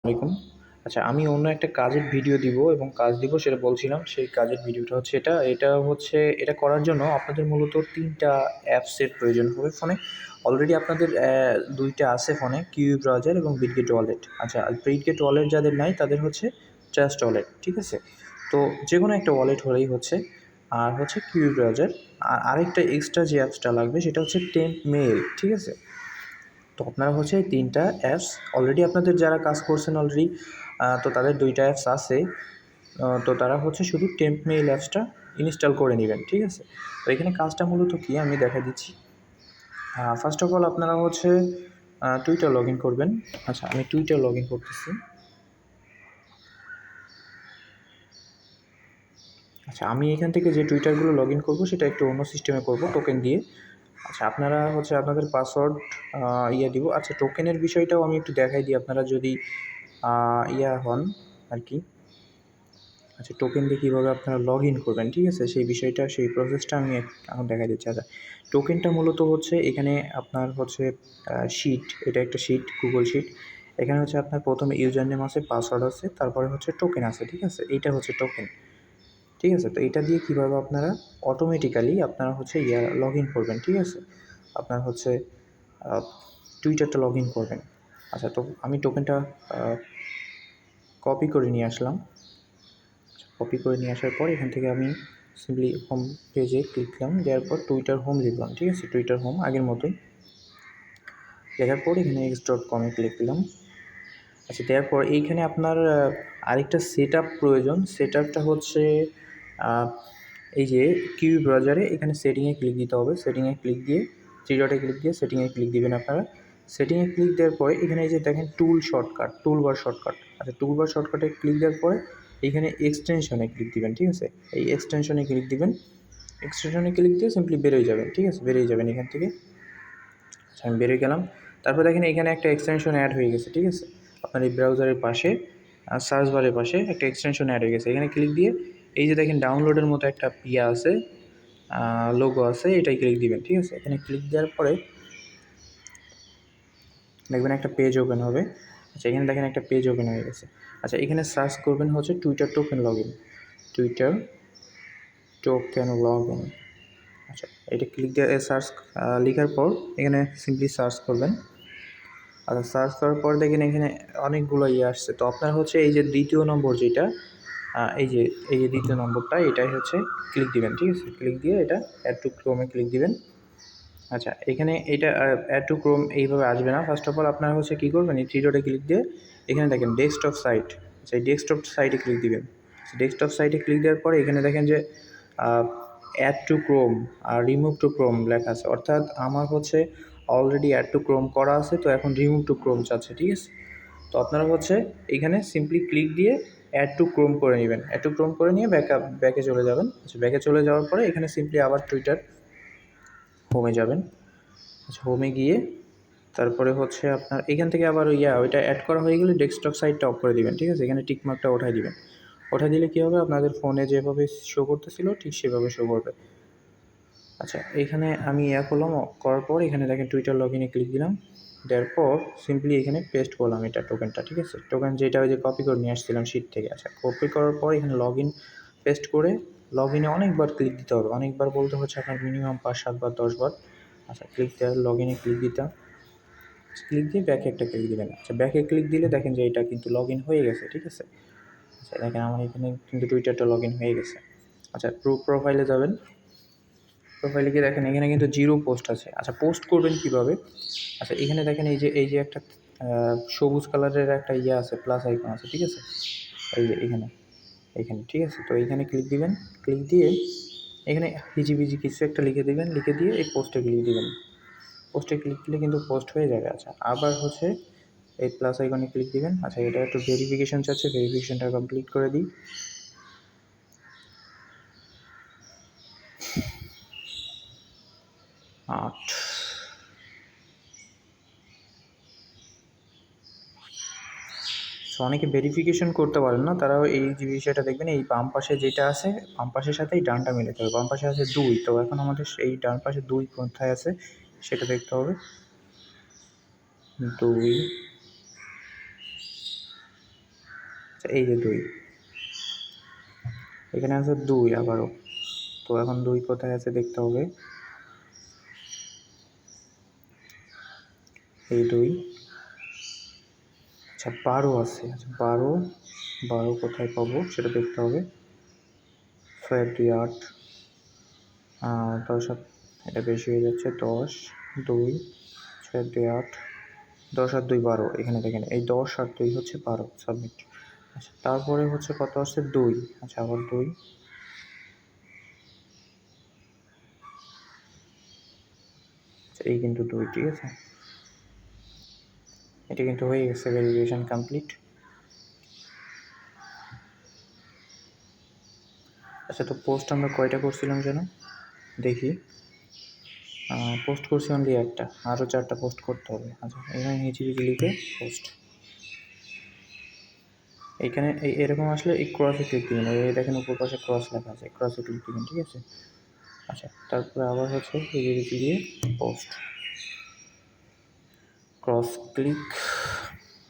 আসসালামাইকুম। আচ্ছা, আমি অন্য একটা কাজের ভিডিও দিব এবং কাজ দিব সেটা বলছিলাম। সেই কাজের ভিডিওটা হচ্ছে এটা। এটা করার জন্য আপনাদের মূলত ৩ টা অ্যাপসের প্রয়োজন হবে ফোনে। অলরেডি আপনাদের ২ টা আছে ফোনে, কিউই ব্রাউজার এবং বিটগেট ওয়ালেট। আচ্ছা, বিটগেট ওয়ালেট যাদের নাই তাদের হচ্ছে ট্রাস্ট ওয়ালেট, ঠিক আছে? তো যেকোনো একটা ওয়ালেট হলেই হচ্ছে। আর হচ্ছে কিউই ব্রাউজার। আর আরেকটা এক্সট্রা যে অ্যাপসটা লাগবে সেটা হচ্ছে টেম্প মেইল, ঠিক আছে? তো আপনারা হচ্ছে এই ৩ টা অ্যাপস অলরেডি আপনাদের যারা কাজ করছেন অলরেডি, তো তাদের ২ টা অ্যাপস আছে। তো তারা হচ্ছে শুধু টেম্প মেইল অ্যাপসটা ইনস্টল করে নেবেন, ঠিক আছে? তো এখানে কাজটা মূলত কী আমি দেখাই দিচ্ছি। ফার্স্ট অফ অল আপনারা হচ্ছে টুইটার লগ ইন করবেন। আচ্ছা, আমি টুইটার লগ ইন করতেছি। আচ্ছা, আমি এখান থেকে যে টুইটারগুলো লগ ইন করবো সেটা একটু অন্য সিস্টেমে করবো, টোকেন দিয়ে। আচ্ছা, আপনারা হচ্ছে আপনাদের পাসওয়ার্ড দিব। আচ্ছা, টোকেনের বিষয়টাও আমি একটু দেখাই দিই, আপনারা যদি হন আর কি। আচ্ছা, টোকেন দিয়ে কীভাবে আপনারা লগ ইন করবেন, ঠিক আছে? সেই বিষয়টা, সেই প্রসেসটা আমি এখন দেখা দিচ্ছি। আচ্ছা, টোকেনটা মূলত হচ্ছে এখানে আপনার হচ্ছে শিট, এটা একটা শিট, গুগল শিট। এখানে হচ্ছে আপনার প্রথমে ইউজার নেম আছে, পাসওয়ার্ড আছে, তারপরে হচ্ছে টোকেন আছে, ঠিক আছে? এইটা হচ্ছে টোকেন, ঠিক আছে? তো এটা দিয়ে কীভাবে আপনারা অটোমেটিক্যালি আপনারা হচ্ছে লগ ইন করবেন, ঠিক আছে? আপনার হচ্ছে টুইটারটা লগ ইন করবেন। আচ্ছা, তো আমি টোকেনটা কপি করে নিয়ে আসলাম। কপি করে নিয়ে আসার পর এখান থেকে আমি সিম্পলি হোম পেজে ক্লিক দিলাম, দেওয়ার পর টুইটার হোম লিখলাম, ঠিক আছে? টুইটার হোম আগের মতোই লেখার পর এখানে x.com-এ ক্লিক দিলাম। আচ্ছা, দেওয়ার পর এইখানে আপনার আরেকটা সেট আপ প্রয়োজন। সেট আপটা হচ্ছে এই যে কিউই ব্রাউজারে এখানে সেটিংয়ে ক্লিক দিতে হবে। সেটিংয়ে ক্লিক দিয়ে 3 ডটে ক্লিক দিয়ে সেটিংয়ে ক্লিক দিবেন আপনারা। সেটিংয়ে ক্লিক দেওয়ার পরে এখানে এই যে দেখেন টুল শর্টকাট, টুলবার শর্টকাট। আচ্ছা, টুলবার শর্টকাটে ক্লিক দেওয়ার পরে এইখানে এক্সটেনশনে ক্লিক দিবেন, ঠিক আছে? এই এক্সটেনশনে ক্লিক দিবেন। এক্সটেনশনে ক্লিক দিয়ে সিম্পলি বেরোয় যাবেন, ঠিক আছে? বেরিয়ে যাবেন এখান থেকে। আচ্ছা, আমি বেরিয়ে গেলাম। তারপর দেখেন এখানে একটা এক্সটেনশন অ্যাড হয়ে গেছে, ঠিক আছে? আপনার এই ব্রাউজারের পাশে সার্চ বারের পাশে একটা এক্সটেনশন অ্যাড হয়ে গেছে। এখানে ক্লিক দিয়ে এই যে দেখেন ডাউনলোডের মতো একটা আছে, লোগো আছে, এটাই ক্লিক দিবেন, ঠিক আছে? এখানে ক্লিক দেওয়ার পরে দেখবেন একটা পেজ ওপেন হবে। আচ্ছা, এখানে দেখেন একটা পেজ ওপেন হয়ে গেছে। আচ্ছা, এখানে সার্চ করবেন হচ্ছে Twitter token log in, Twitter token log in. আচ্ছা, এটা ক্লিক দিয়ে সার্চ লেখার পর এখানে সিম্পলি সার্চ করবেন। আচ্ছা, সার্চ করার পর দেখেন এখানে অনেকগুলো আসছে। তো আপনার হচ্ছে এই যে দ্বিতীয় নম্বর যেটা, এই যে দ্বিতীয় নম্বরটা, এটাই হচ্ছে ক্লিক দিবেন, ঠিক আছে? ক্লিক দিয়ে এটা অ্যাড টু ক্রোমে ক্লিক দিবেন। আচ্ছা, এখানে এটা অ্যাড টু ক্রোম এইভাবে আসবে না। ফার্স্ট অফ অল আপনারা হচ্ছে কী করবেন, এই 3 ডটে ক্লিক দিয়ে এখানে দেখেন ডেস্কটপ সাইট। আচ্ছা, এই ডেস্কটপ সাইটে ক্লিক দিবেন। ডেস্কটপ সাইটে ক্লিক দেওয়ার পরে এখানে দেখেন যে অ্যাড টু ক্রোম আর রিমুভ টু ক্রোম লেখা আছে। অর্থাৎ আমার হচ্ছে অলরেডি অ্যাড টু ক্রোম করা আছে, তো এখন রিমুভ টু ক্রোম চাচ্ছে, ঠিক আছে? তো আপনারা হচ্ছে এখানে সিম্পলি ক্লিক দিয়ে অ্যাড টু ক্রোম করে নেবেন। অ্যাড টু ক্রোম করে নিয়ে ব্যাকে চলে যাবেন। আচ্ছা, ব্যাকে চলে যাওয়ার পরে এখানে সিম্পলি আবার টুইটার হোমে যাবেন। আচ্ছা, হোমে গিয়ে তারপরে হচ্ছে আপনার এখান থেকে আবার ওইটা অ্যাড করা হয়ে গেলে ডেস্কটপ সাইটটা অফ করে দিবেন, ঠিক আছে? এখানে টিক মার্কটা ওঠাই দিবেন। ওঠাই দিলে কী হবে, আপনাদের ফোনে যেভাবে শো করতেছিল ঠিক সেভাবে শো করবে। আচ্ছা, এখানে আমি করলাম, করার পর এখানে দেখেন টুইটার লগ ইনে ক্লিক দিলাম। দেওয়ার পর সিম্পলি এখানে পেস্ট করলাম এটা টোকেনটা, ঠিক আছে? টোকেন যেটা ওই যে কপি করে নিয়ে আসছিলাম শিট থেকে। আচ্ছা, কপি করার পর এখানে লগ ইন পেস্ট করে লগ ইনে অনেকবার ক্লিক দিতে হবে। অনেকবার বলতে হচ্ছে আপনার মিনিমাম 5-7 বার 10 বার। আচ্ছা, ক্লিক দেওয়ার লগ ইনে ক্লিক দিতাম। ক্লিক দিয়ে ব্যাকে একটা ক্লিক দিবেন। আচ্ছা, ব্যাকে ক্লিক দিলে দেখেন যে এটা কিন্তু লগ ইন হয়ে গেছে, ঠিক আছে? আচ্ছা, দেখেন আমার এখানে কিন্তু টুইটারটা লগ ইন হয়ে গেছে। আচ্ছা, প্রোফাইলে যাবেন। প্রোফাইলে গিয়ে দেখেন এখানে কিন্তু 0 পোস্ট আছে। আচ্ছা, পোস্ট করবেন কীভাবে? আচ্ছা, এখানে দেখেন এই যে একটা সবুজ কালারের একটা আছে, প্লাস আইকন আছে, ঠিক আছে? এই যে এইখানে, ঠিক আছে? তো এইখানে ক্লিক দিবেন। ক্লিক দিয়ে এখানে হিজিবিজি কিছু একটা লিখে দিবেন। লিখে দিয়ে এই পোস্টে ক্লিক দিবেন। পোস্টে ক্লিক দিলে কিন্তু পোস্ট হয়ে যাবে। আচ্ছা, আবার হচ্ছে এই প্লাস আইকনে ক্লিক দিবেন। আচ্ছা, এটা একটু ভেরিফিকেশন চাচ্ছে, ভেরিফিকেশনটা কমপ্লিট করে দিই। সো অনেকে ভেরিফিকেশন করতে পারেন না, তারাও এই যে বিষয়টা দেখবেন, এই বাম পাশে যেটা আছে, বাম পাশের সাথে এই ডানটা মিলাতে হবে। বাম পাশে আছে 2, তো এখন আমাদের এই ডান পাশে 2 কোথায় আছে সেটা দেখতে হবে। 2 এই যে 2, এখানে আছে 2 আবারও। তো এখন 2 কোথায় আছে দেখতে হবে। এই 2, আচ্ছা 12 আছে। আচ্ছা 12 কোথায় পাবো সেটা দেখতে হবে। 6 2 8, 10 7, এটা বেশি হয়ে যাচ্ছে। 10 2 6 2 8, 10 আর 2 12। এখানে দেখেন এই 10 আর 2 হচ্ছে 12, সাবমিট। আচ্ছা তারপরে হচ্ছে কত আসছে 2, আচ্ছা আবার 2, এই কিন্তু 2, ঠিক আছে, এটা কিন্তু হয়ে গেছে, ভেরিফিকেশন কমপ্লিট। আচ্ছা তো পোস্ট আমরা কয়টা করছিলাম যেন দেখি। পোস্ট করছি অনলি একটা, আরও 4টা পোস্ট করতে হবে। আচ্ছা এখানে হিচিবিচি লিখে পোস্ট, এইখানে এরকম আসলে এই ক্রসে ক্লিক দিবেন। এই দেখেন উপর পাশে ক্রস লেখা আছে, ক্রসে ক্লিক দিবেন, ঠিক আছে। আচ্ছা তারপরে আবার হচ্ছে হিচিবিচি দিয়ে পোস্ট, ক্রস ক্লিক।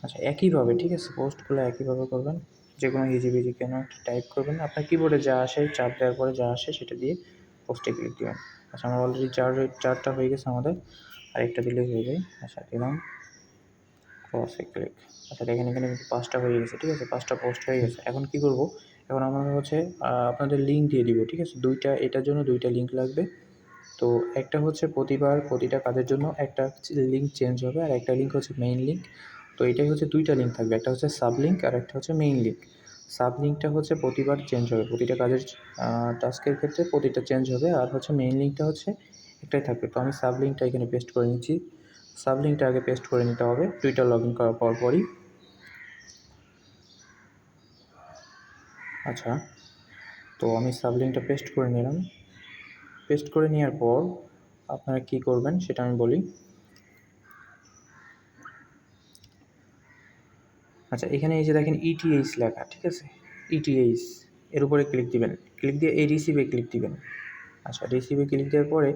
আচ্ছা একইভাবে, ঠিক আছে, পোস্টগুলো একইভাবে করবেন। যে কোনো হিজিবিজি কেন একটা টাইপ করবেন, আপনার কিবোর্ডে যা আসে, চাপ দেওয়ার পরে যা আসে সেটা দিয়ে পোস্টে ক্লিক দেবেন। আচ্ছা আমার অলরেডি 4টা হয়ে গেছে আমাদের, আরেকটা দিলেই হয়ে যায়। আচ্ছা দিলাম ক্রসে ক্লিক। আচ্ছা দেখেন এখানে কিন্তু 5টা হয়ে গেছে, ঠিক আছে, 5টা পোস্ট হয়ে গেছে। এখন কি করব, এখন আমরা হচ্ছে আপনাদের লিঙ্ক দিয়ে দিব, ঠিক আছে। এটার জন্য 2টা লিঙ্ক লাগবে। তো একটা হচ্ছে প্রতিটা কাজের জন্য একটা লিঙ্ক চেঞ্জ হবে, আর একটা লিঙ্ক হচ্ছে মেইন লিঙ্ক। তো এটাই হচ্ছে 2টা লিঙ্ক থাকবে, একটা হচ্ছে সাব লিঙ্ক আর একটা হচ্ছে মেইন লিঙ্ক। সাব লিঙ্কটা হচ্ছে প্রতিবার চেঞ্জ হবে, প্রতিটা কাজের টাস্কের ক্ষেত্রে প্রতিটা চেঞ্জ হবে, আর হচ্ছে মেইন লিঙ্কটা হচ্ছে একটাই থাকবে। তো আমি সাব লিঙ্কটা এখানে পেস্ট করে নিচ্ছি। সাব লিঙ্কটা আগে পেস্ট করে নিতে হবে টুইটার লগ ইন করার পরই। আচ্ছা তো আমি সাব লিঙ্কটা পেস্ট করে নিলাম। পেস্ট করে নেওয়ার পর আপনারা কী করবেন সেটা আমি বলি। আচ্ছা এখানে এই যে দেখেন ইটিএইচ লেখা, ঠিক আছে, ইটিএইচ এর উপরে ক্লিক দিবেন। ক্লিক দিয়ে এই রিসিভে ক্লিক দিবেন। আচ্ছা রিসিভে ক্লিক দেওয়ার পরে,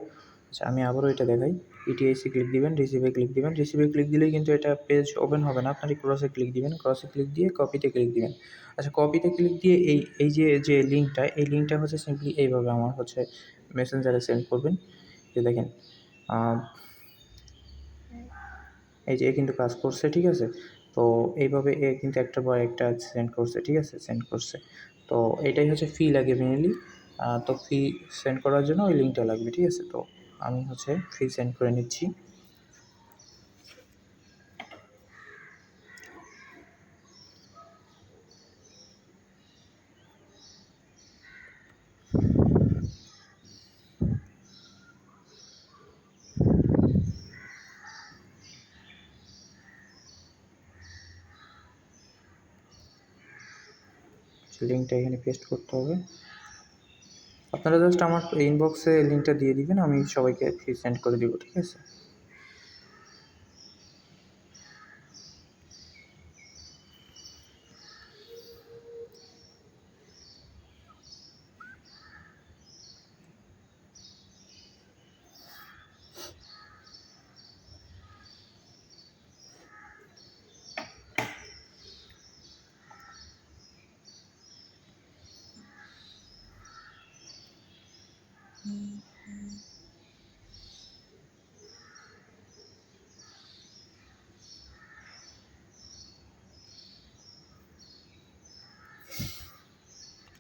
আচ্ছা আমি আবারও এটা দেখাই, ইটিএইচে ক্লিক দিবেন, রিসিভে ক্লিক দিবেন। রিসিভে ক্লিক দিলেই কিন্তু এটা পেজ ওপেন হবে না, আপনার ক্রসে ক্লিক দিবেন। ক্রসে ক্লিক দিয়ে কপিতে ক্লিক দিবেন। আচ্ছা কপিতে ক্লিক দিয়ে এই যে লিঙ্কটা, এই লিঙ্কটা হচ্ছে সিম্পলি এইভাবে আমার হচ্ছে মেসেঞ্জারে সেন্ড করবেন। যে দেখেন এই যে এ কিন্তু কাজ করছে, ঠিক আছে। তো এইভাবে এ কিন্তু একটার পর একটা সেন্ড করছে, ঠিক আছে, সেন্ড করছে। তো এটাই হচ্ছে ফি লাগে মেইনলি। তো ফি সেন্ড করার জন্য ওই লিঙ্কটা লাগবে, ঠিক আছে। তো আমি হচ্ছে ফি সেন্ড করে নিচ্ছি। লিঙ্কটা এখানে পেস্ট করতে হবে। আপনারা জাস্ট আমার ইনবক্সে লিঙ্কটা দিয়ে দিবেন, আমি সবাইকে ফি সেন্ড করে দিব, ঠিক আছে।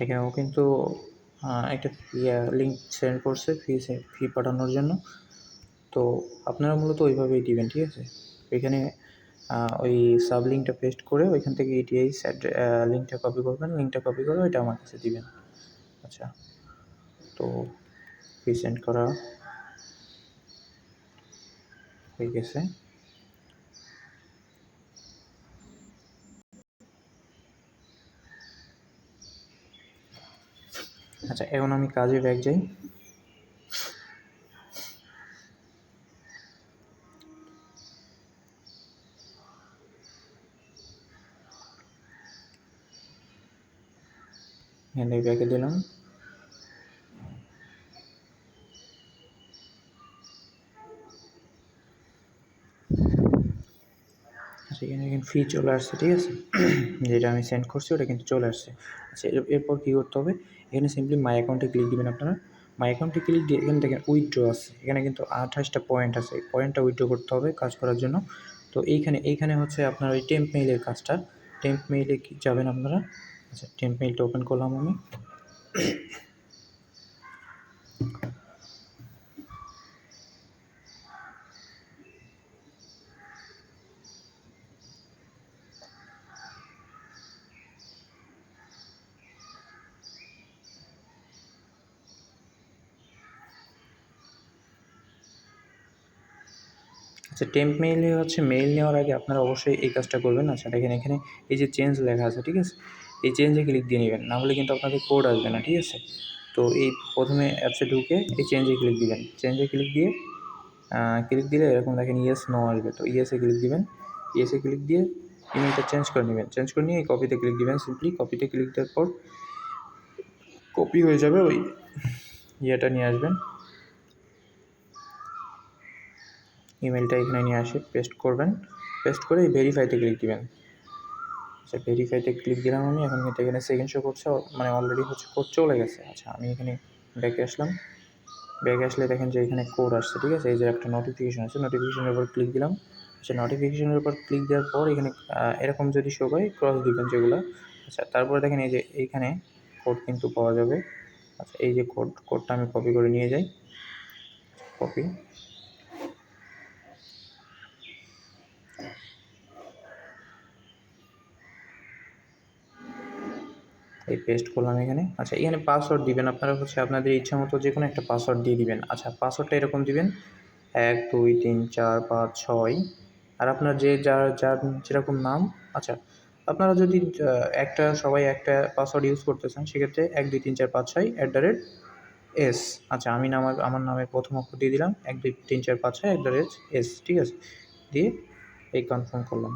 এখানে ও কিন্তু একটা লিঙ্ক সেন্ড করছে ফি পাঠানোর জন্য। তো আপনারা মূলত ওইভাবেই দিবেন, ঠিক আছে। এখানে ওই সাব লিঙ্কটা পেস্ট করে ওইখান থেকে ইটিআই লিঙ্কটা কপি করবেন, লিঙ্কটা কপি করে ওইটা আমার কাছে দিবেন। আচ্ছা তো ফি সেন্ড করা হয়ে গেছে। আচ্ছা এখন আমি কাজে ব্যাক যাই। এখানে ব্যাকে দিলাম। আচ্ছা এখানে ফি চলে আসছে, ঠিক আছে। যেটা আমি সেন্ড করছি ওটা কিন্তু চলে আসছে। আচ্ছা, এরপর কী করতে হবে, এখানে সিম্পলি মাই অ্যাকাউন্টে ক্লিক দিবেন আপনারা। মাই অ্যাকাউন্টে ক্লিক দিয়ে এখানে দেখেন উইথড্র আছে, এখানে কিন্তু 28টা পয়েন্ট আছে, এই পয়েন্টটা উইথড্র করতে হবে কাজ করার জন্য। তো এইখানে হচ্ছে আপনার ওই টেম্প মেইলের কাজটা, টেম্প মেইলে যাবেন আপনারা। আচ্ছা, টেম্প মেইলটা ওপেন করলাম আমি। আচ্ছা, টেম্প মেইলে হচ্ছে মেইল নেওয়ার আগে আপনারা অবশ্যই এই কাজটা করবেন। আচ্ছা, দেখেন এখানে এই যে চেঞ্জ লেখা আছে, ঠিক আছে, এই চেঞ্জে ক্লিক দিয়ে নেবেন, না হলে কিন্তু আপনাদের কোড আসবে না, ঠিক আছে। তো এই প্রথমে অ্যাপসে ঢুকে এই চেঞ্জে ক্লিক দিবেন, চেঞ্জে ক্লিক দিলে এরকম দেখেন ইয়েস নো আসবে, তো ইয়েসে ক্লিক দিবেন। ইয়েসে ক্লিক দিয়ে ইমেলটা চেঞ্জ করে নেবেন, চেঞ্জ করে নিয়ে এই কপিতে ক্লিক দিবেন। সিম্পলি কপিতে ক্লিক দেওয়ার পর কপি হয়ে যাবে, ওই ইয়েটা নিয়ে আসবেন, ইমেলটা এখানে নিয়ে আসে পেস্ট করবেন, পেস্ট করে এই ভেরিফাইতে ক্লিক দিবেন। আচ্ছা, ভেরিফাইতে ক্লিক দিলাম আমি, এখন কিন্তু এখানে সেকেন্ড শো করছে, মানে অলরেডি হচ্ছে কোড চলে গেছে। আচ্ছা, আমি এখানে ব্যাকে আসলাম, ব্যাকে আসলে দেখেন যে এখানে কোড আসছে, ঠিক আছে। এই যে একটা নোটিফিকেশন আছে, নোটিফিকেশনের উপর ক্লিক দিলাম। আচ্ছা, নোটিফিকেশনের উপর ক্লিক দেওয়ার পর এখানে এরকম যদি শো করে ক্রস দিবেন যেগুলো। আচ্ছা, তারপরে দেখেন এই যে এইখানে কোড কিন্তু পাওয়া যাবে। আচ্ছা, এই যে কোডটা আমি কপি করে নিয়ে যাই, কপি, এই পেস্ট করলাম এখানে। আচ্ছা, এখানে পাসওয়ার্ড দিবেন আপনারা, হচ্ছে আপনাদের ইচ্ছা মতো যে কোনো একটা পাসওয়ার্ড দিয়ে দিবেন। আচ্ছা, পাসওয়ার্ডটা এরকম দিবেন 1 2 3 4 5 6, আর আপনার যার যেরকম নাম। আচ্ছা, আপনারা যদি সবাই একটা পাসওয়ার্ড ইউজ করতেছেন, সেক্ষেত্রে 1 2 3 4 5 6 @s। আচ্ছা, আমি আমার নামের প্রথম অক্ষর দিয়ে দিলাম 1 2 3 4 5 6 @s, ঠিক আছে, দিয়ে এই কনফার্ম করলাম।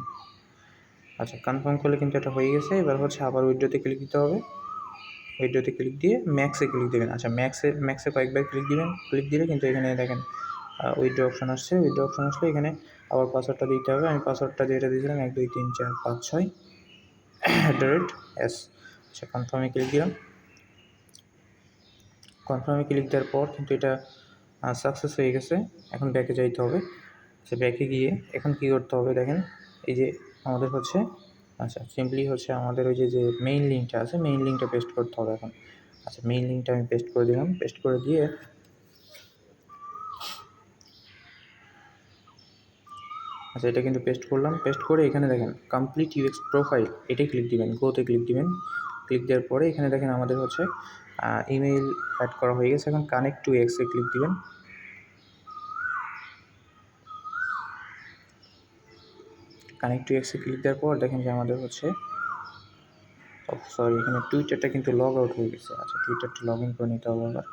আচ্ছা, কনফার্ম করলে কিন্তু এটা হয়ে গেছে। এবার হচ্ছে আবার উইথড্রোতে ক্লিক দিতে হবে, উইথড্রোতে ক্লিক দিয়ে ম্যাক্সে ক্লিক দেবেন। আচ্ছা, ম্যাক্সে কয়েকবার ক্লিক দিবেন, ক্লিক দিলে কিন্তু এখানে দেখেন উইথড্রো অপশন আসছে। উইথড্রো অপশন আসলে এখানে আবার পাসওয়ার্ডটা দিতে হবে। আমি পাসওয়ার্ডটা যেটা দিয়েছিলাম 1 2 3 4 5 6 @s। আচ্ছা, কনফার্মে ক্লিক দিলাম। কনফার্মে ক্লিক দেওয়ার পর কিন্তু এটা সাকসেস হয়ে গেছে। এখন ব্যাকে যাইতে হবে। আচ্ছা, ব্যাকে গিয়ে এখন কী করতে হবে দেখেন, এই যে আমাদের হচ্ছে, আচ্ছা, সিম্পলি হচ্ছে আমাদের ওই যে মেইন লিঙ্কটা আছে, মেইন লিঙ্কটা পেস্ট করতে হবে এখন। আচ্ছা, মেইন লিঙ্কটা আমি পেস্ট করে দিলাম, পেস্ট করে দিয়ে আচ্ছা, এটা কিন্তু পেস্ট করলাম, পেস্ট করে এখানে দেখেন কমপ্লিট ইউএক্স প্রোফাইল, এটাই ক্লিক দিবেন, গোতে ক্লিক দিবেন। ক্লিক দেওয়ার পরে এখানে দেখেন আমাদের হচ্ছে ইমেইল অ্যাড করা হয়ে গেছে। এখন কানেক্ট টু এক্সে ক্লিক দিবেন। কানেক্ট টু এক্সে ক্লিক দেওয়ার পর দেখেন যে আমাদের হচ্ছে, সরি, এখানে টুইটারটা কিন্তু লগ আউট হয়ে গেছে। আচ্ছা, টুইটারটা লগ ইন করে নিতে হবে আবার।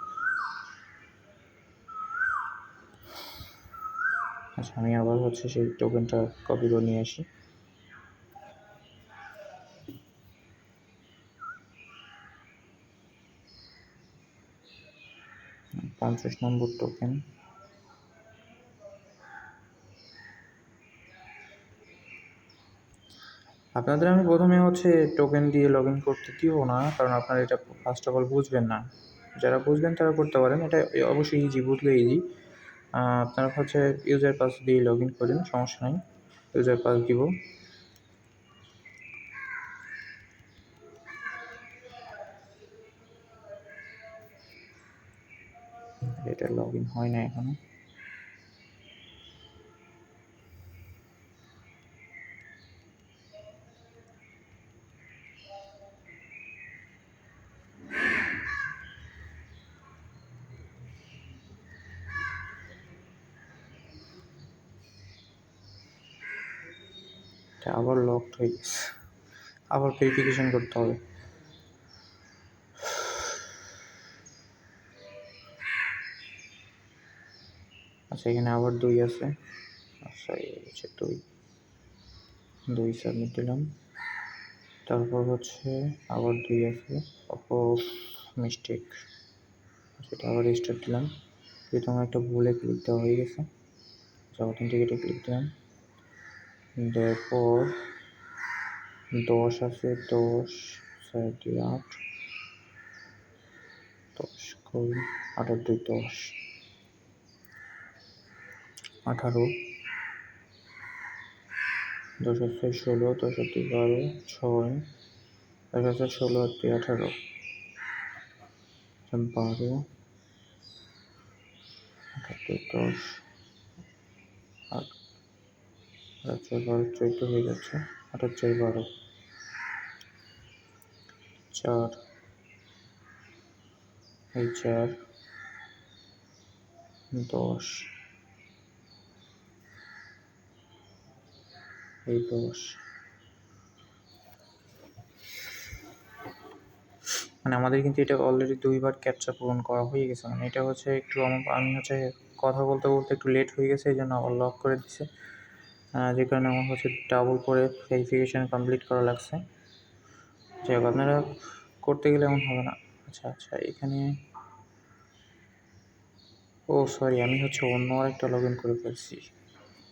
আচ্ছা, আমি আবার হচ্ছে সেই টোকেনটা কপি করে নিয়ে আসি। 50 নম্বর টোকেন। আপনাদের আমি প্রথমে হচ্ছে টোকেন দিয়ে লগ ইন করতে দিব না, কারণ আপনারা এটা ফার্স্ট অফ অল বুঝবেন না। যারা বুঝবেন তারা করতে পারেন, এটা অবশ্যই ইজি, বুঝলে ইজি। আপনারা হচ্ছে ইউজার পাস দিয়ে লগ ইন করেন, সমস্যা নাই। ইউজার পাস দিব, এটা লগ ইন হয় না এখনো। এটা আবার লকড হয়ে গেছে, আবার ভেরিফিকেশন করতে হবে। আচ্ছা, এখানে আবার 2 আছে। আচ্ছা, এই হচ্ছে 2 সাবমিট দিলাম। তারপর হচ্ছে আবার 2 আছে, মিস্টেক। সেটা আবার রেজিস্টার দিলাম, যেহেতু আমার একটা ভুলে ক্লিক দেওয়া হয়ে গেছে। আচ্ছা, অথেন্টিকেটে ক্লিক দিলাম, দেওয়ার পর 10 আছে, 10 4 2 8, 10 কই 8 আর 2 10, 18, 10 আর 6 16, 10 আর 2 12, 6, 10 আছে 16 আর 2 18, 12, 8 আর 2 10, 8 আর 4 12, 14 হয়ে যাচ্ছে, 8 আর 4 12, 4, এই 4, 10, এই 10, মানে আমাদের কিন্তু এটা অলরেডি 2বার ক্যাপচা পূরণ করা হয়ে গেছে। মানে এটা হচ্ছে একটু আমি হচ্ছে কথা বলতে বলতে একটু লেট হয়ে গেছে, এই জন্য আবার লক করে দিছে, যে কারণে আমার হচ্ছে ডাবল করে ভেরিফিকেশান কমপ্লিট করা লাগছে। যাই হোক, আপনারা করতে গেলে এমন হবে না। আচ্ছা আচ্ছা, এখানে ও সরি, আমি হচ্ছে অন্য আরেকটা লগ ইন করে ফেলছি,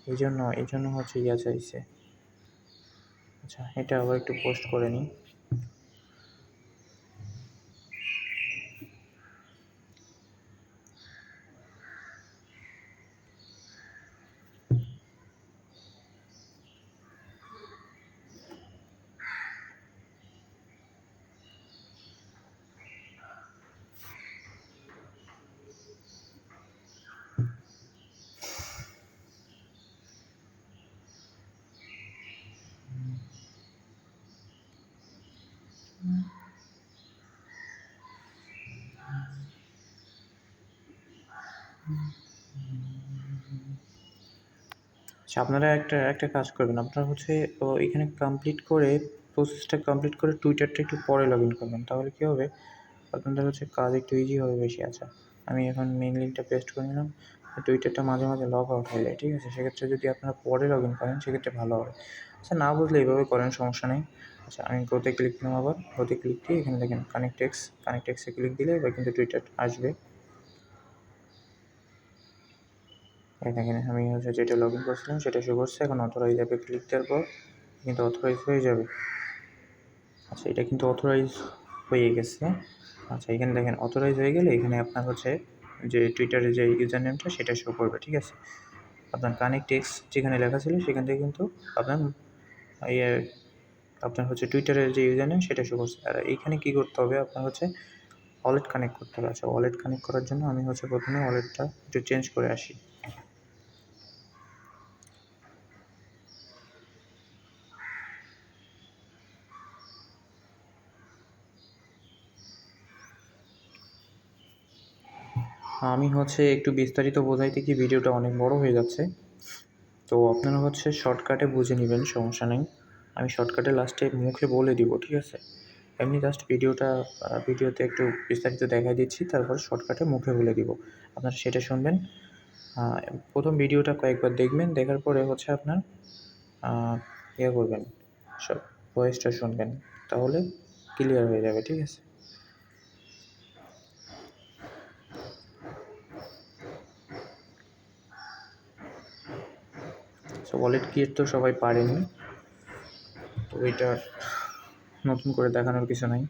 এই জন্য হচ্ছে চাইছে। আচ্ছা, এটা আবার একটু পোস্ট করে নিই। আচ্ছা, আপনারা একটা কাজ করবেন, আপনারা হচ্ছে এখানে প্রসেসটা কমপ্লিট করে টুইটারটা একটু পরে লগ ইন করবেন, তাহলে কী হবে, আপনাদের হচ্ছে কাজ একটু ইজি হবে বেশি। আচ্ছা, আমি এখন মেইন লিঙ্কটা পেস্ট করে নিলাম। টুইটারটা মাঝে মাঝে লগ আউট হয়ে যায়, ঠিক আছে, সেক্ষেত্রে যদি আপনারা পরে লগ ইন করেন সেক্ষেত্রে ভালো হবে। আচ্ছা, না বুঝলে এইভাবে করেন, সমস্যা নেই। আচ্ছা, আমি গ্রোতে ক্লিক দিলাম, আবার গ্রোতে ক্লিক দিয়ে এখানে দেখেন কানেক্টেক্সে ক্লিক দিলে এবার কিন্তু টুইটার আসবে। এই দেখেন, আমি হচ্ছে যেটা লগ ইন করছিলাম সেটা শো করছে। এখন অথরাইজ অ্যাপে ক্লিক দেওয়ার পর কিন্তু অথরাইজ হয়ে যাবে। আচ্ছা, এটা কিন্তু অথরাইজ হয়ে গেছে। আচ্ছা, এখানে দেখেন অথরাইজ হয়ে গেলে এখানে আপনার হচ্ছে যে টুইটারের যে ইউজার নেমটা সেটা শো করবে, ঠিক আছে। আপনার কানেক্টেক্স যেখানে লেখা ছিল সেখান থেকে কিন্তু আপনার ইয়ে আপনার হচ্ছে টুইটারের যে ইউজার নেম সেটা শো করছে। আর এইখানে কী করতে হবে, আপনার হচ্ছে ওয়ালেট কানেক্ট করতে হবে। আচ্ছা, ওয়ালেট কানেক্ট করার জন্য আমি হচ্ছে প্রথমে ওয়ালেটটা একটু চেঞ্জ করে আসি। আমি হচ্ছে একটু বিস্তারিত বোঝাইতে গিয়ে ভিডিওটা অনেক বড় হয়ে যাচ্ছে, তো আপনারা হচ্ছে শর্টকাটে বুঝে নেবেন, সমস্যা নেই। আমি শর্টকাটে লাস্টে মুখে বলে দিব, ঠিক আছে। এমনি জাস্ট ভিডিওতে একটু বিস্তারিত দেখাই দিচ্ছি, তারপর শর্টকাটে মুখে বলে দিব, আপনারা সেটা শুনবেন। প্রথম ভিডিওটা কয়েকবার দেখবেন, দেখার পরে হচ্ছে আপনার করবেন, সব ভয়েসটা শুনবেন, তাহলে ক্লিয়ার হয়ে যাবে, ঠিক আছে। সো ওয়ালেট ক্রিয়েট তো সবাই পারেনি, তো এটা নতুন করে দেখানোর কিছু নাই।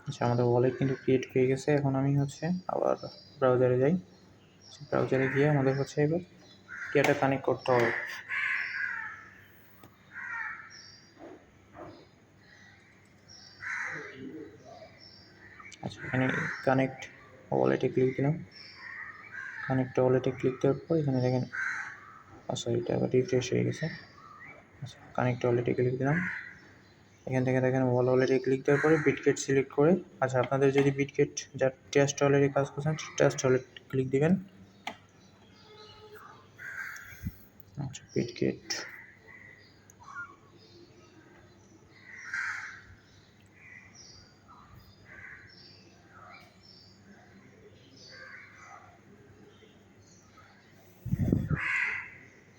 আচ্ছা, আমাদের ওয়ালেট কিন্তু ক্রিয়েট হয়ে গেছে। এখন আমি হচ্ছে আবার ব্রাউজারে যাই। ব্রাউজারে গিয়ে আমাদের হচ্ছে এবার এটা কানেক্ট করতে হবে। আচ্ছা, এখানে কানেক্ট ওয়ালেটে ক্লিক দিলাম। কানেক্ট ওয়ালেটে ক্লিক দেওয়ার পর এখানে দেখেন, সরি, এটা আবার রিফ্রেশ হয়ে গেছে। আচ্ছা, কানেক্ট ওয়ালেটে ক্লিক দিলাম। এখান থেকে দেখেন ওয়ালেটে ক্লিক দেওয়ার পরে বিটগেট সিলেক্ট করে, আচ্ছা, আপনাদের যদি বিটগেট যার ট্রাস্ট ওয়ালেটে কাজ করছেন ট্রাস্ট ওয়ালেট ক্লিক দিবেন। আচ্ছা, বিটগেট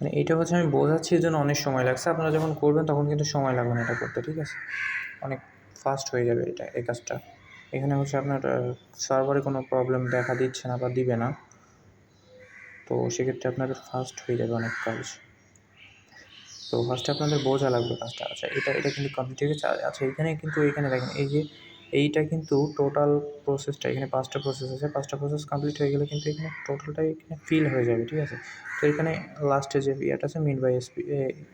মানে এটা হচ্ছে আমি বোঝাচ্ছি এর জন্য অনেক সময় লাগছে, আপনারা যখন করবেন তখন কিন্তু সময় লাগবে না এটা করতে, ঠিক আছে? অনেক ফাস্ট হয়ে যাবে এটা, এই কাজটা। এখানে হচ্ছে আপনার সার্ভারে কোনো প্রবলেম দেখা দিচ্ছে না বা দিবে না, তো সেক্ষেত্রে আপনাদের ফাস্ট হয়ে যাবে অনেক কাজ। তো ফার্স্টে আপনাদের বোঝা লাগবে কাজটা। আচ্ছা, এটা কিন্তু কমপ্লিট হয়ে গেছে। আচ্ছা, এখানে কিন্তু এখানে দেখেন এই যে এইটা কিন্তু টোটাল প্রসেসটা, এখানে 5টা প্রসেস আছে। 5টা প্রসেস কমপ্লিট হয়ে গেলে কিন্তু এখানে টোটালটাই এখানে ফিল হয়ে যাবে, ঠিক আছে? তো এখানে লাস্টে যে ইয়েটা আছে মিন্ট বাই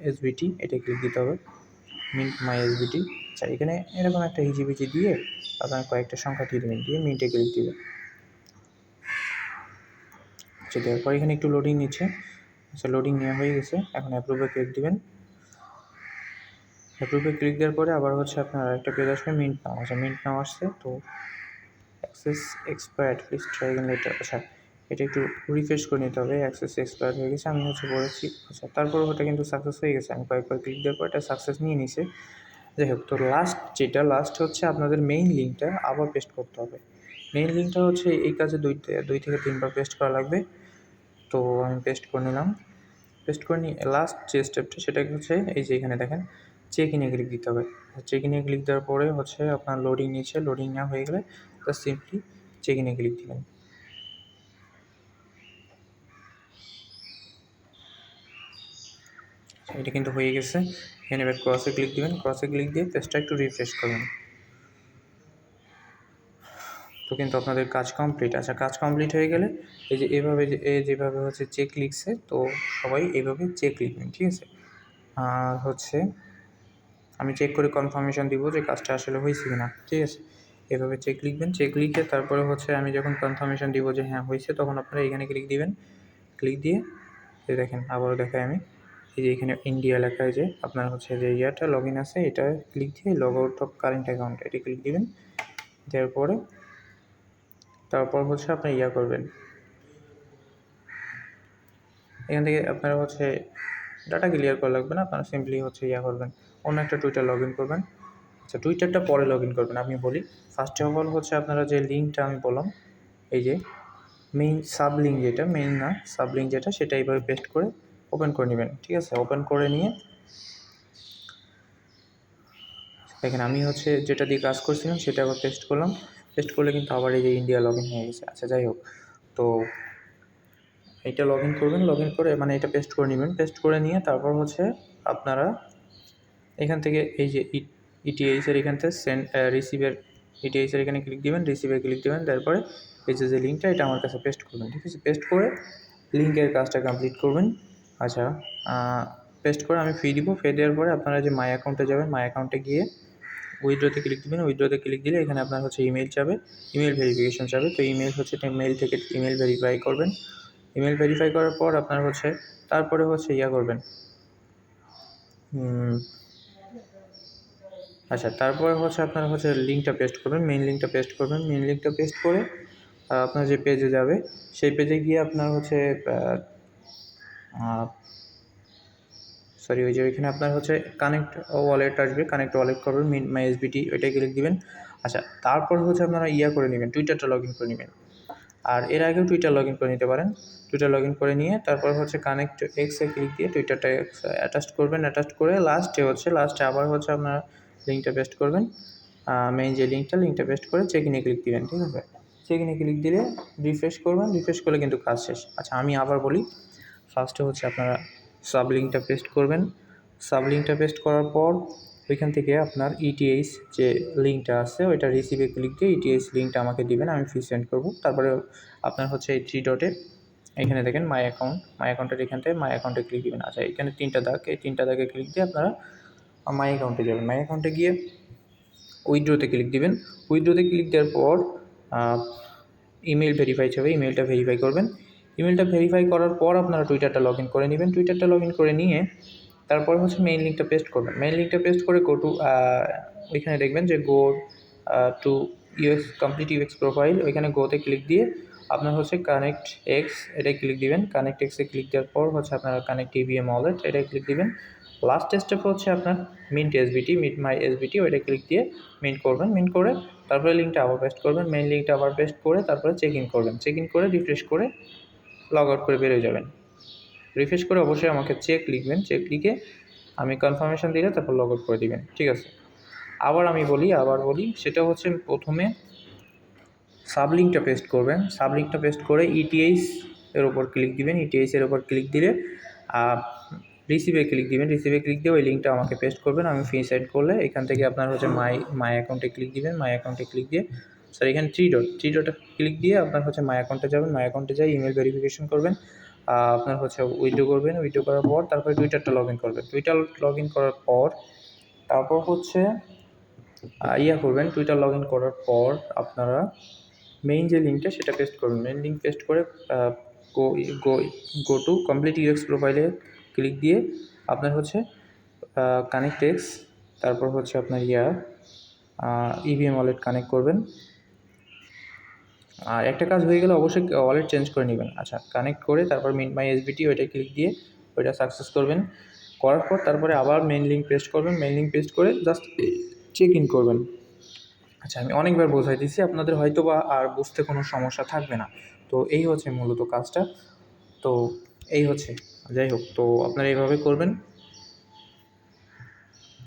এসবিটি, এটা ক্লিক দিতে হবে, মিন্ট মাই এসবিটি। আচ্ছা, এখানে এরকম একটা হিজিবিজি দিয়ে আপনার কয়েকটা সংখ্যা দিয়ে দেবেন, দিয়ে মিন্টে ক্লিক দিবেন। আচ্ছা, দেওয়ার পর এখানে একটু লোডিং নিচ্ছে। আচ্ছা, লোডিং নেওয়া হয়ে গেছে, এখন অ্যাপ্রুভে ক্লিক দিবেন। অ্যাপ্রুভে ক্লিক দেওয়ার পরে আবার হচ্ছে আপনার একটা পেজ আসবে মিন্ট নাও। আচ্ছা, মিন্ট নাও আসছে, তো access expired, please try again letter. আচ্ছা, এটা একটু রিফ্রেশ করে নিতে হবে। অ্যাক্সেস এক্সপায়ার্ড হয়ে গেছে, আমি হচ্ছে বলেছি। আচ্ছা, তারপর ওটা কিন্তু সাকসেস হয়ে গেছে, আমি কয়েকবার ক্লিক দেওয়ার পর এটা সাকসেস নিয়ে নিছে। যাই হোক, তো লাস্ট হচ্ছে আপনাদের মেইন লিঙ্কটা আবার পেস্ট করতে হবে। মেইন লিঙ্কটা হচ্ছে এই কাজে 2 থেকে 3বার পেস্ট করা লাগবে। তো আমি পেস্ট করে নিলাম। পেস্ট করে নিয়ে লাস্ট যে স্টেপটা সেটা হচ্ছে এই যে এখানে দেখেন চেক ইনে ক্লিক দিতে হবে। চেক ইনে ক্লিক দেওয়ার পরে হচ্ছে আপনার লোডিং নিচ্ছে, লোডিং নেওয়া হয়ে গেলে জাস্ট সিম্পলি চেক ইনে ক্লিক দিবেন। এটা কিন্তু হয়ে গেছে। এখানে এবার ক্রসে ক্লিক দিবেন, ক্রসে ক্লিক দিয়ে পেজটা একটু রিফ্রেশ করবেন। তো কিন্তু আপনাদের কাজ কমপ্লিট। আচ্ছা, কাজ কমপ্লিট হয়ে গেলে এই যে এভাবে যেভাবে হচ্ছে চেক লিখছে, তো সবাই এইভাবে চেক লিখবেন, ঠিক আছে? আর হচ্ছে আমি চেক করে কনফার্মেশন দিব যে কাজটা আসলে হয়েছে কি না, ঠিক আছে? এভাবে চেক লিখবেন, চেক লিখে তারপরে হচ্ছে আমি যখন কনফার্মেশন দিব যে হ্যাঁ হয়েছে, তখন আপনারা এখানে ক্লিক দিবেন। ক্লিক দিয়ে এই দেখেন আবারও দেখাই আমি, এই যে এখানে ইন্ডিয়া লেখা, যে আপনার হচ্ছে যে ইয়াটা লগ ইন আছে, এটা ক্লিক দিয়ে log out of current account, এটা ক্লিক দিবেন। দেওয়ার পরে তারপর হচ্ছে আপনি ইয়া করবেন, এখান থেকে আপনারা হচ্ছে ডাটা ক্লিয়ার করা লাগবে না, আপনারা সিম্পলি হচ্ছে ইয়া করবেন, অন্য একটা টুইটার লগ ইন করবেন। আচ্ছা, টুইটারটা পরে লগ ইন করবেন, আমি বলি। ফার্স্ট অফ অল হচ্ছে আপনারা যে লিঙ্কটা আমি বললাম, এই যে মেইন সাব লিঙ্ক, যেটা মেইন না সাব লিঙ্ক যেটা, সেটা এইভাবে পেস্ট করে ওপেন করে নেবেন, ঠিক আছে? ওপেন করে নিয়ে দেখেন আমি হচ্ছে যেটা দিয়ে কাজ করছিলাম সেটা আবার পেস্ট করলাম। পেস্ট করলে কিন্তু আবার এই যে ইন্ডিয়া লগ ইন হয়ে গেছে। আচ্ছা, যাই হোক, তো এইটা লগ ইন করবেন, লগ ইন করে মানে এটা পেস্ট করে নেবেন। পেস্ট করে নিয়ে তারপর হচ্ছে আপনারা এখান থেকে এই যে ইটিএইচের এখান থেকে সেন্ড রিসিভের, ইটিএইচের এখানে ক্লিক দিবেন, রিসিভে ক্লিক দিবেন। তারপরে এই যে লিঙ্কটা এটা আমার কাছে পেস্ট করবেন, ঠিক আছে? পেস্ট করে লিঙ্কের কাজটা কমপ্লিট করবেন। আচ্ছা, পেস্ট করে আমি ফি দিব। ফি দেওয়ার পরে আপনারা যে মাই অ্যাকাউন্টে যাবেন, মাই অ্যাকাউন্টে গিয়ে উইথড্রতে ক্লিক দিবেন। উইথড্রতে ক্লিক দিলে এখানে আপনার হচ্ছে ইমেল যাবে, ইমেল ভেরিফিকেশন যাবে। তো ইমেল হচ্ছে মেল থেকে ইমেল ভেরিফাই করবেন। ইমেল ভেরিফাই করার পর আপনার হচ্ছে তারপরে হচ্ছে ইয়া করবেন, আচ্ছা, তারপরে হচ্ছে আপনারা হচ্ছে লিঙ্কটা পেস্ট করবেন, মেইন লিঙ্কটা পেস্ট করবেন। মেইন লিঙ্কটা পেস্ট করে আপনার যে পেজে যাবে সেই পেজে গিয়ে আপনার হচ্ছে ওই যে ওইখানে আপনার হচ্ছে কানেক্ট ওয়ালেট আসবে, কানেক্ট ওয়ালেট করবেন, মিন্ট মাই এসবিটি, ওইটাই ক্লিক দিবেন। আচ্ছা, তারপর হচ্ছে আপনারা ইয়া করে নেবেন, টুইটারটা লগ ইন করে নেবেন। আর এর আগেও টুইটার লগ ইন করে নিতে পারেন। টুইটার লগ ইন করে নিয়ে তারপর হচ্ছে কানেক্ট এক্সে ক্লিক দিয়ে টুইটারটা অ্যাটাচ করবেন। অ্যাটাচ করে লাস্টে আবার হচ্ছে আপনার লিঙ্কটা পেস্ট করবেন, মেইন যে লিঙ্কটা পেস্ট করে চেক ইনে ক্লিক দিবেন, ঠিক আছে? চেক ইনে ক্লিক দিলে রিফ্রেশ করবেন, রিফ্রেশ করলে কিন্তু কাজ শেষ। আচ্ছা, আমি আবার বলি, ফার্স্টে হচ্ছে আপনারা সাব লিঙ্কটা পেস্ট করবেন। সাব লিঙ্কটা পেস্ট করার পর ওইখান থেকে আপনার ইটিএইচ যে লিঙ্কটা আছে ওইটা রিসিভে ক্লিক দিয়ে ইটিএইচ লিঙ্কটা আমাকে দিবেন, আমি ফি সেন্ড করব। তারপরে আপনার হচ্ছে এই 3 ডটে এখানে দেখেন মাই অ্যাকাউন্টের এখান থেকে মাই অ্যাকাউন্টে ক্লিক দিবেন। আচ্ছা, এখানে 3টা দাগ, এই 3টা দাগে ক্লিক দিয়ে আপনারা মাই অ্যাকাউন্টে যাবেন। মাই অ্যাকাউন্টে গিয়ে উইথড্রোতে ক্লিক দিবেন। উইথড্রোতে ক্লিক দেওয়ার পর ইমেল ভেরিফাই হবে, ইমেলটা ভেরিফাই করবেন। ইমেলটা ভেরিফাই করার পর আপনারা টুইটারটা লগ ইন করে নেবেন। টুইটারটা লগ ইন করে নিয়ে তারপর হচ্ছে মেইন লিঙ্কটা পেস্ট করবেন। মেইন লিঙ্কটা পেস্ট করে গো টু ওইখানে দেখবেন যে go to UX complete UX profile, ওইখানে গোতে ক্লিক দিয়ে আপনার হচ্ছে কানেক্ট এক্স, এটাই ক্লিক দিবেন। কানেক্ট এক্সে ক্লিক দেওয়ার পর হচ্ছে আপনারা কানেক্ট ইভিএম ওয়ালেট, এটাই ক্লিক দিবেন। লাস্ট স্টেপ হচ্ছে আপনার মিন্ট মাই এসবিটি, ওইটা ক্লিক দিয়ে মিন্ট করবেন। মিন্ট করে তারপরে লিঙ্কটা আবার পেস্ট করবেন, মেইন লিঙ্কটা আবার পেস্ট করে তারপরে চেক ইন করবেন। চেক ইন করে রিফ্রেশ করে লগ আউট করে বেরোয় যাবেন। রিফ্রেশ করে অবশ্যই আমাকে চেক লিখবেন, চেক লিখে আমি কনফার্মেশন দিলে তারপর লগ আউট করে দিবেন, ঠিক আছে। আবার বলি সেটা হচ্ছে প্রথমে সাবলিঙ্কটা পেস্ট করবেন, সাবলিঙ্কটা পেস্ট করে ইটিএইচ এর উপর ক্লিক দিবেন, ইটিএইচ এর উপর ক্লিক দিলে রিসিভে ক্লিক দিবেন, রিসিভে ক্লিক দিয়ে ওই লিঙ্কটা আমাকে পেস্ট করবেন। আমি ফি সেট করলে এখান থেকে আপনার হচ্ছে মাই অ্যাকাউন্টে ক্লিক দিবেন, মাই অ্যাকাউন্টে ক্লিক দিয়ে এখানে থ্রি ডটে ক্লিক দিয়ে আপনার হচ্ছে মাই অ্যাকাউন্টে যাবেন, মাই অ্যাকাউন্টে যাই ইমেল ভেরিফিকেশন করবেন, আপনার হচ্ছে উইথড্র করবেন, উইথড্র করার পর তারপরে টুইটারটা লগ ইন করবেন, টুইটার লগ ইন করার পর তারপর হচ্ছে করবেন, টুইটার লগ ইন করার পর আপনারা মেইন যে লিঙ্কটা সেটা পেস্ট করবেন, মেইন লিঙ্ক পেস্ট করে গো টু কমপ্লিট ইউএক্স প্রোফাইলে ক্লিক দিয়ে আপনার হচ্ছে কানেক্ট এক্স, তারপর হচ্ছে আপনার ইভিএম ওয়ালেট কানেক্ট করবেন। আর একটা কাজ হয়ে গেলে অবশ্যই ওয়ালেট চেঞ্জ করে নেবেন। আচ্ছা, কানেক্ট করে তারপর মিন্ট মাই এসবিটি ওইটা ক্লিক দিয়ে ওইটা সাকসেস করবেন, করার পর তারপরে আবার মেইন লিঙ্ক পেস্ট করবেন, মেইন লিঙ্ক পেস্ট করে জাস্ট চেক ইন করবেন। আচ্ছা, আমি অনেকবার বোঝাই দিচ্ছি, আপনাদের হয়তো বা আর বুঝতে কোনো সমস্যা থাকবে না। তো এই হচ্ছে মূলত কাজটা, তো এই হচ্ছে, যাই হোক, তো আপনারা এইভাবে করবেন।